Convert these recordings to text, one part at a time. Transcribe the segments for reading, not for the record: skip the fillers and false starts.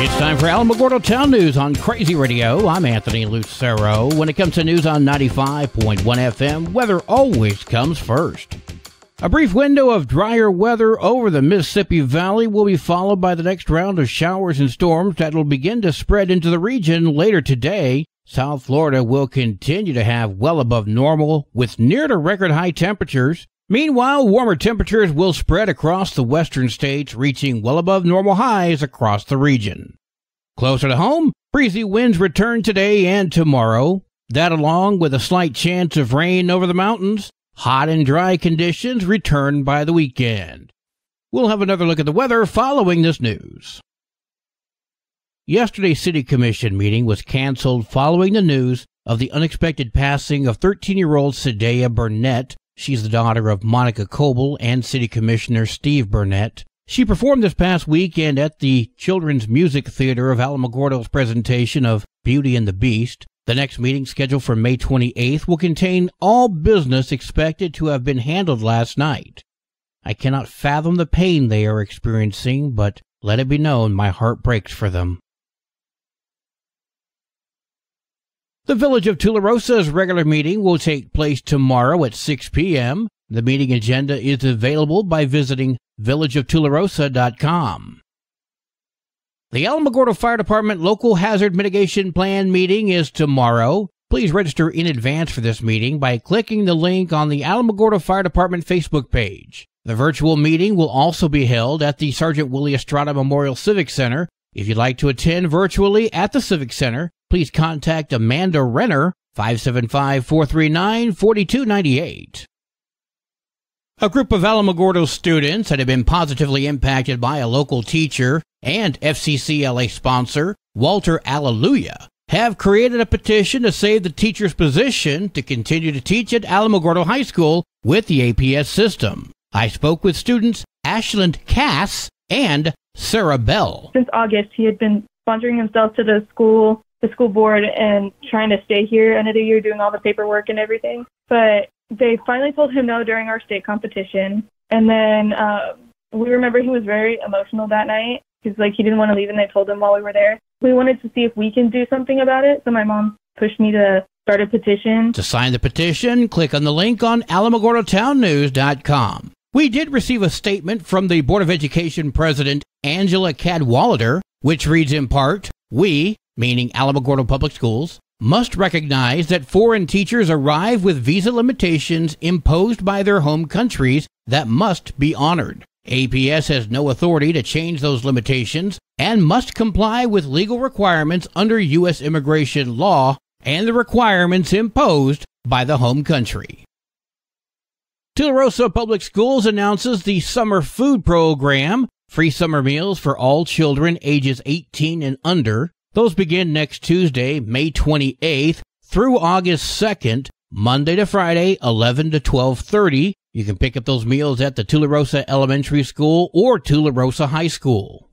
It's time for Alamogordo Town News on Crazy Radio. I'm Anthony Lucero. When it comes to news on 95.1 FM, weather always comes first. A brief window of drier weather over the Mississippi Valley will be followed by the next round of showers and storms that will begin to spread into the region later today. South Florida will continue to have well above normal with near to record high temperatures. Meanwhile, warmer temperatures will spread across the western states, reaching well above normal highs across the region. Closer to home, breezy winds return today and tomorrow. That, along with a slight chance of rain over the mountains, hot and dry conditions return by the weekend. We'll have another look at the weather following this news. Yesterday's City Commission meeting was canceled following the news of the unexpected passing of 13-year-old Sadea Burnett. She's the daughter of Monica Coble and City Commissioner Steve Burnett. She performed this past weekend at the Children's Music Theater of Alamogordo's presentation of Beauty and the Beast. The next meeting, scheduled for May 28th, will contain all business expected to have been handled last night. I cannot fathom the pain they are experiencing, but let it be known my heart breaks for them. The Village of Tularosa's regular meeting will take place tomorrow at 6 p.m. The meeting agenda is available by visiting villageoftularosa.com. The Alamogordo Fire Department Local Hazard Mitigation Plan meeting is tomorrow. Please register in advance for this meeting by clicking the link on the Alamogordo Fire Department Facebook page. The virtual meeting will also be held at the Sergeant Willie Estrada Memorial Civic Center. If you'd like to attend virtually at the Civic Center, please contact Amanda Renner, 575-439-4298. A group of Alamogordo students that have been positively impacted by a local teacher and FCCLA sponsor, Walter Alleluia, have created a petition to save the teacher's position to continue to teach at Alamogordo High School with the APS system. I spoke with students Ashland Cass and Sarah Bell. Since August, he had been sponsoring himself to the school board and trying to stay here another year, doing all the paperwork and everything. But they finally told him no during our state competition. And then we remember he was very emotional that night. He's like, he didn't want to leave, and they told him while we were there. We wanted to see if we can do something about it. So my mom pushed me to start a petition. To sign the petition, click on the link on alamogordotownnews.com. We did receive a statement from the Board of Education President Angela Cadwallader, which reads in part, "We, meaning Alamogordo Public Schools, must recognize that foreign teachers arrive with visa limitations imposed by their home countries that must be honored. APS has no authority to change those limitations and must comply with legal requirements under U.S. immigration law and the requirements imposed by the home country." Tularosa Public Schools announces the Summer Food Program, free summer meals for all children ages 18 and under. Those begin next Tuesday, May 28th, through August 2nd, Monday to Friday, 11 to 12:30. You can pick up those meals at the Tularosa Elementary School or Tularosa High School.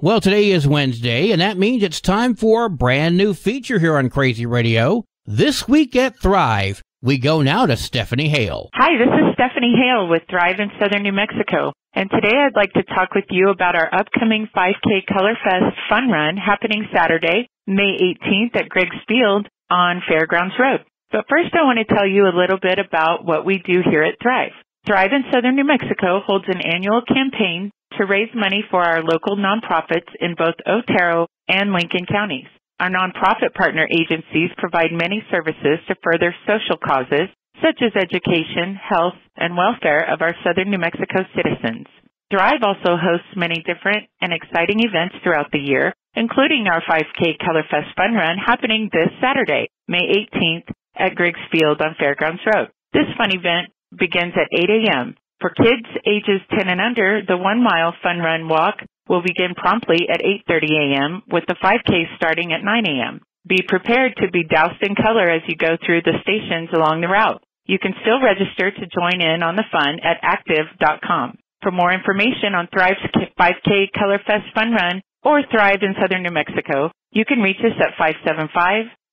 Well, today is Wednesday, and that means it's time for a brand new feature here on Crazy Radio. This week at Thrive, we go now to Stephanie Hale. Hi, this is Stephanie Hale with Thrive in Southern New Mexico. And today I'd like to talk with you about our upcoming 5K Color Fest Fun Run happening Saturday, May 18th at Griggs Field on Fairgrounds Road. But first I want to tell you a little bit about what we do here at Thrive. Thrive in Southern New Mexico holds an annual campaign to raise money for our local nonprofits in both Otero and Lincoln counties. Our nonprofit partner agencies provide many services to further social causes, such as education, health, and welfare of our Southern New Mexico citizens. Thrive also hosts many different and exciting events throughout the year, including our 5K Color Fest Fun Run happening this Saturday, May 18th at Griggs Field on Fairgrounds Road. This fun event begins at 8 a.m. For kids ages 10 and under, the 1-mile Fun Run Walk will begin promptly at 8:30 a.m. with the 5K starting at 9 a.m. Be prepared to be doused in color as you go through the stations along the route. You can still register to join in on the fun at active.com. For more information on Thrive's 5K Color Fest Fun Run or Thrive in Southern New Mexico, you can reach us at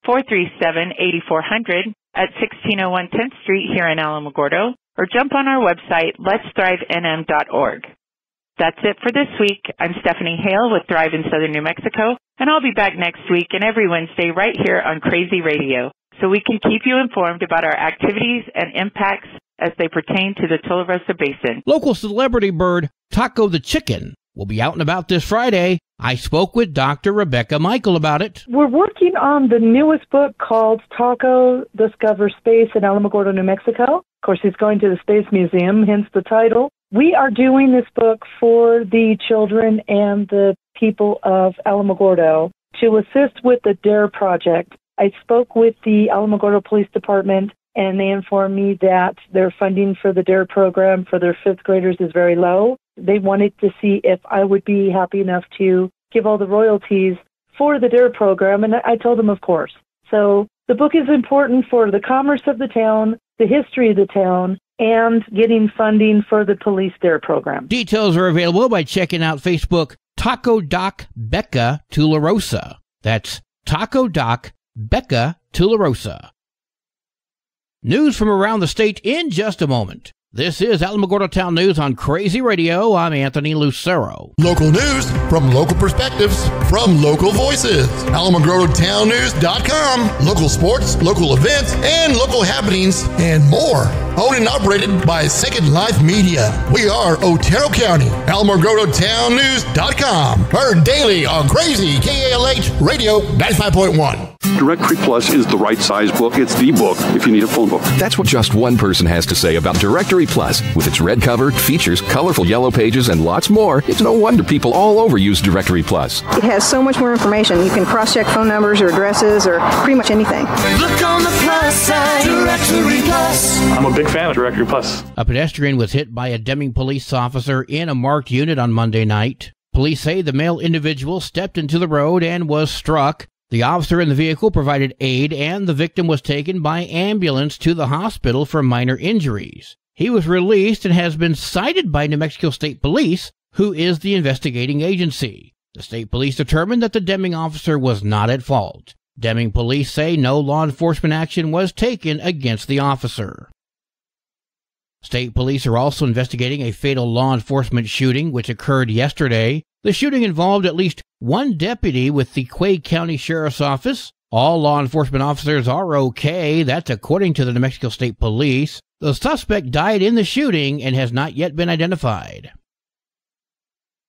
575-437-8400 at 1601 10th Street here in Alamogordo, or jump on our website, letsthrivnm.org. That's it for this week. I'm Stephanie Hale with Thrive in Southern New Mexico, and I'll be back next week and every Wednesday right here on Crazy Radio, so we can keep you informed about our activities and impacts as they pertain to the Tularosa Basin. Local celebrity bird Taco the Chicken will be out and about this Friday. I spoke with Dr. Rebecca Michael about it. We're working on the newest book called Taco Discovers Space in Alamogordo, New Mexico. Of course, he's going to the Space Museum, hence the title. We are doing this book for the children and the people of Alamogordo to assist with the DARE project. I spoke with the Alamogordo Police Department, and they informed me that their funding for the DARE program for their fifth graders is very low. They wanted to see if I would be happy enough to give all the royalties for the DARE program, and I told them, of course. So the book is important for the commerce of the town, the history of the town, and getting funding for the police DARE program. Details are available by checking out Facebook Taco Doc Becca Tularosa. That's Taco Doc Becca Tularosa. News from around the state in just a moment. This is Alamogordo Town News on Crazy Radio. I'm Anthony Lucero. Local news from local perspectives from local voices. AlamogordoTownNews.com. Local sports, local events, and local happenings, and more. Owned and operated by Second Life Media. We are Otero County. AlamogordoTownNews.com. Heard daily on Crazy KALH Radio 95.1. Directory Plus is the right size book. It's the book if you need a phone book. That's what just one person has to say about Directory Plus. With its red cover, features, colorful yellow pages, and lots more, it's no wonder people all over use Directory Plus. It has so much more information. You can cross-check phone numbers or addresses or pretty much anything. Look on the plus side, Directory Plus. I'm a big fan of Directory Plus. A pedestrian was hit by a Deming police officer in a marked unit on Monday night. Police say the male individual stepped into the road and was struck. The officer in the vehicle provided aid, and the victim was taken by ambulance to the hospital for minor injuries. He was released and has been cited by New Mexico State Police, who is the investigating agency. The state police determined that the Deming officer was not at fault. Deming police say no law enforcement action was taken against the officer. State police are also investigating a fatal law enforcement shooting which occurred yesterday. The shooting involved at least one deputy with the Quay County Sheriff's Office. All law enforcement officers are okay. That's according to the New Mexico State Police. The suspect died in the shooting and has not yet been identified.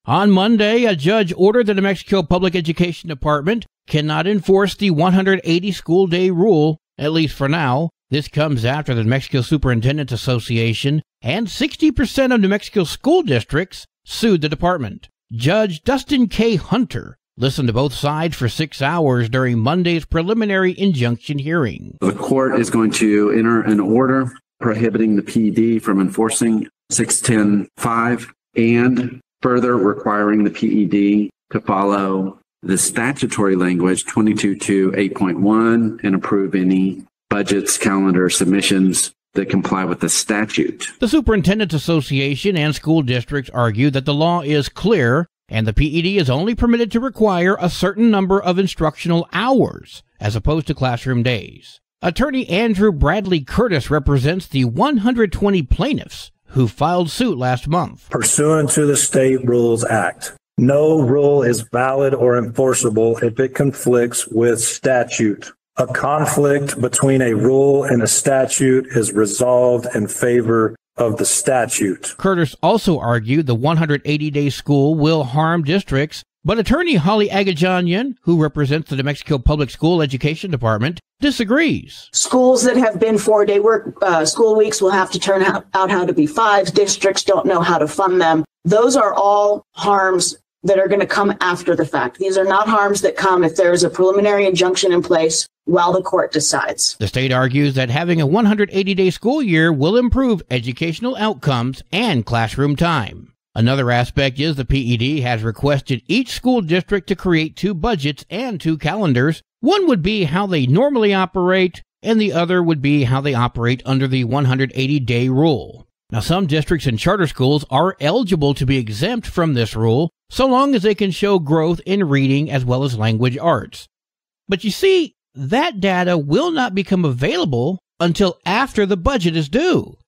On Monday, a judge ordered the New Mexico Public Education Department cannot enforce the 180 school day rule, at least for now. This comes after the New Mexico Superintendents Association and 60% of New Mexico school districts sued the department. Judge Dustin K. Hunter listened to both sides for 6 hours during Monday's preliminary injunction hearing. The court is going to enter an order prohibiting the PED from enforcing 610.5 and further requiring the PED to follow the statutory language 22.2.8.1 and approve any budgets, calendar, submissions that comply with the statute. The Superintendents Association and school districts argue that the law is clear and the PED is only permitted to require a certain number of instructional hours as opposed to classroom days. Attorney Andrew Bradley Curtis represents the 120 plaintiffs who filed suit last month. Pursuant to the State Rules Act, no rule is valid or enforceable if it conflicts with statute. A conflict between a rule and a statute is resolved in favor of the statute. Curtis also argued the 180-day school will harm districts, but attorney Holly Agajanian, who represents the New Mexico Public School Education Department, disagrees. Schools that have been 4-day work school weeks will have to turn out how to be 5. Districts don't know how to fund them. Those are all harms that are going to come after the fact. These are not harms that come if there is a preliminary injunction in place while the court decides. The state argues that having a 180-day school year will improve educational outcomes and classroom time. Another aspect is the PED has requested each school district to create 2 budgets and 2 calendars. One would be how they normally operate, and the other would be how they operate under the 180-day rule. Now, some districts and charter schools are eligible to be exempt from this rule, so long as they can show growth in reading as well as language arts. But you see, that data will not become available until after the budget is due.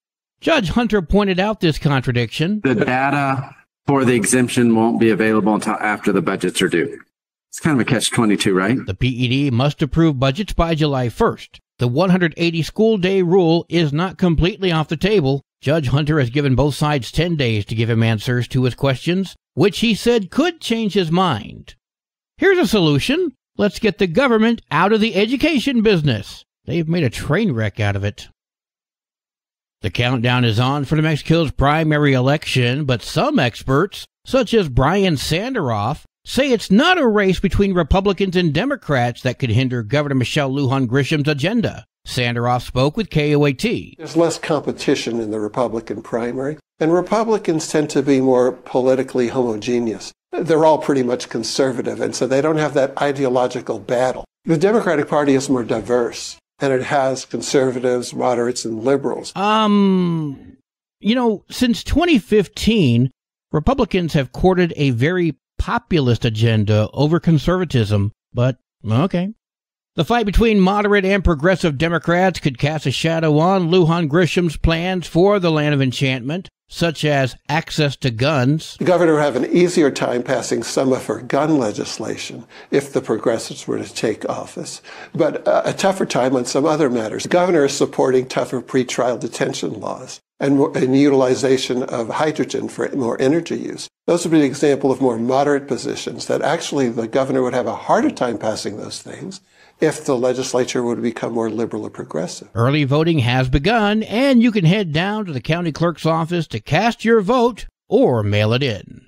Judge Hunter pointed out this contradiction. The data or the exemption won't be available until after the budgets are due. It's kind of a catch-22, right? The PED must approve budgets by July 1st. The 180 school day rule is not completely off the table. Judge Hunter has given both sides 10 days to give him answers to his questions, which he said could change his mind. Here's a solution. Let's get the government out of the education business. They've made a train wreck out of it. The countdown is on for New Mexico's primary election, but some experts, such as Brian Sanderoff, say it's not a race between Republicans and Democrats that could hinder Governor Michelle Lujan Grisham's agenda. Sanderoff spoke with KOAT. There's less competition in the Republican primary, and Republicans tend to be more politically homogeneous. They're all pretty much conservative, and so they don't have that ideological battle. The Democratic Party is more diverse, and it has conservatives, moderates, and liberals. Since 2015, Republicans have courted a very populist agenda over conservatism, but okay. The fight between moderate and progressive Democrats could cast a shadow on Lujan Grisham's plans for the Land of Enchantment, such as access to guns. The governor would have an easier time passing some of her gun legislation if the progressives were to take office, but a tougher time on some other matters. The governor is supporting tougher pretrial detention laws and utilization of hydrogen for more energy use. Those would be an example of more moderate positions that actually the governor would have a harder time passing those things if the legislature would become more liberal or progressive. Early voting has begun, and you can head down to the county clerk's office to cast your vote or mail it in.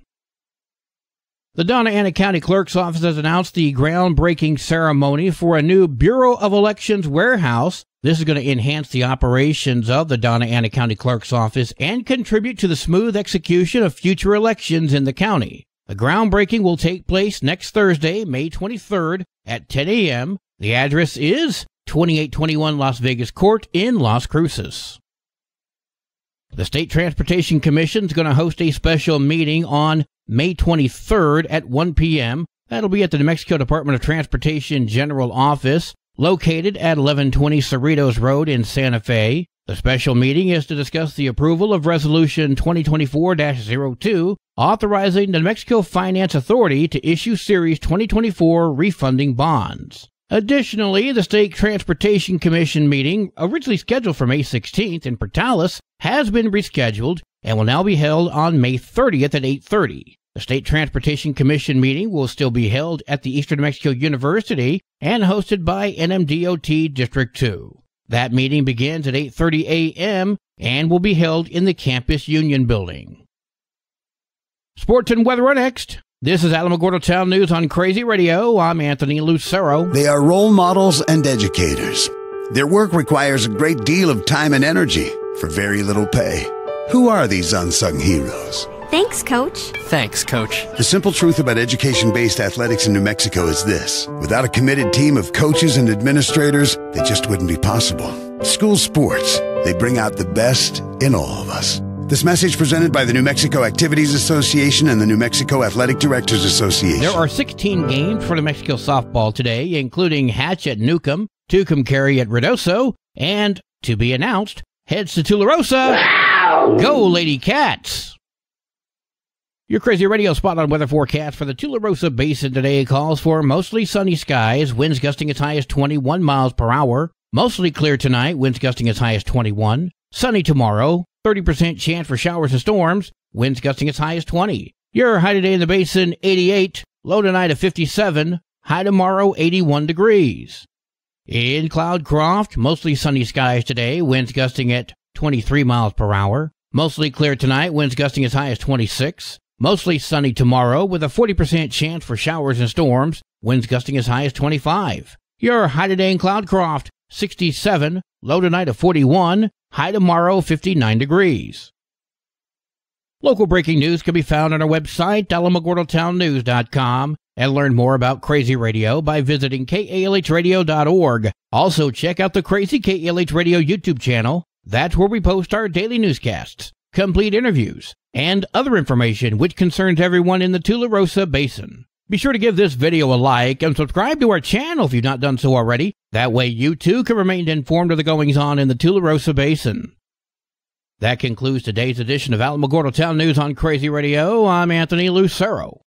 The Donna Ana County Clerk's Office has announced the groundbreaking ceremony for a new Bureau of Elections warehouse. This is going to enhance the operations of the Donna Ana County Clerk's Office and contribute to the smooth execution of future elections in the county. The groundbreaking will take place next Thursday, May 23rd at 10 a.m. The address is 2821 Las Vegas Court in Las Cruces. The State Transportation Commission is going to host a special meeting on May 23rd at 1 p.m. That'll be at the New Mexico Department of Transportation General Office, located at 1120 Cerritos Road in Santa Fe. The special meeting is to discuss the approval of Resolution 2024-02, authorizing the New Mexico Finance Authority to issue Series 2024 refunding bonds. Additionally, the State Transportation Commission meeting, originally scheduled for May 16th in Portales, has been rescheduled and will now be held on May 30th at 8:30. The State Transportation Commission meeting will still be held at the Eastern New Mexico University and hosted by NMDOT District 2. That meeting begins at 8:30 a.m. and will be held in the Campus Union Building. Sports and weather are next. This is Alamogordo Town News on Crazy Radio. I'm Anthony Lucero. They are role models and educators. Their work requires a great deal of time and energy for very little pay. Who are these unsung heroes? Thanks, Coach. Thanks, Coach. The simple truth about education-based athletics in New Mexico is this. Without a committed team of coaches and administrators, they just wouldn't be possible. School sports, they bring out the best in all of us. This message presented by the New Mexico Activities Association and the New Mexico Athletic Directors Association. There are 16 games for New Mexico softball today, including Hatch at Newcomb, Tucumcari at Ruidoso, and, to be announced, heads to Tularosa. Wow! Go, Lady Cats! Your Crazy Radio spot on weather forecast for the Tularosa Basin today calls for mostly sunny skies, winds gusting as high as 21 miles per hour. Mostly clear tonight, winds gusting as high as 21. Sunny tomorrow, 30% chance for showers and storms, winds gusting as high as 20. Your high today in the basin, 88. Low tonight of 57. High tomorrow, 81 degrees. In Cloudcroft, mostly sunny skies today, winds gusting at 23 miles per hour. Mostly clear tonight, winds gusting as high as 26. Mostly sunny tomorrow with a 40% chance for showers and storms, winds gusting as high as 25. Your high today in Cloudcroft, 67. Low tonight of 41. High tomorrow, 59 degrees. Local breaking news can be found on our website, alamogordotownnews.com, and learn more about Crazy Radio by visiting kalhradio.org. Also, check out the Crazy KALH Radio YouTube channel. That's where we post our daily newscasts, complete interviews, and other information which concerns everyone in the Tularosa Basin. Be sure to give this video a like and subscribe to our channel if you've not done so already. That way you too can remain informed of the goings-on in the Tularosa Basin. That concludes today's edition of Alamogordo Town News on Crazy Radio. I'm Anthony Lucero.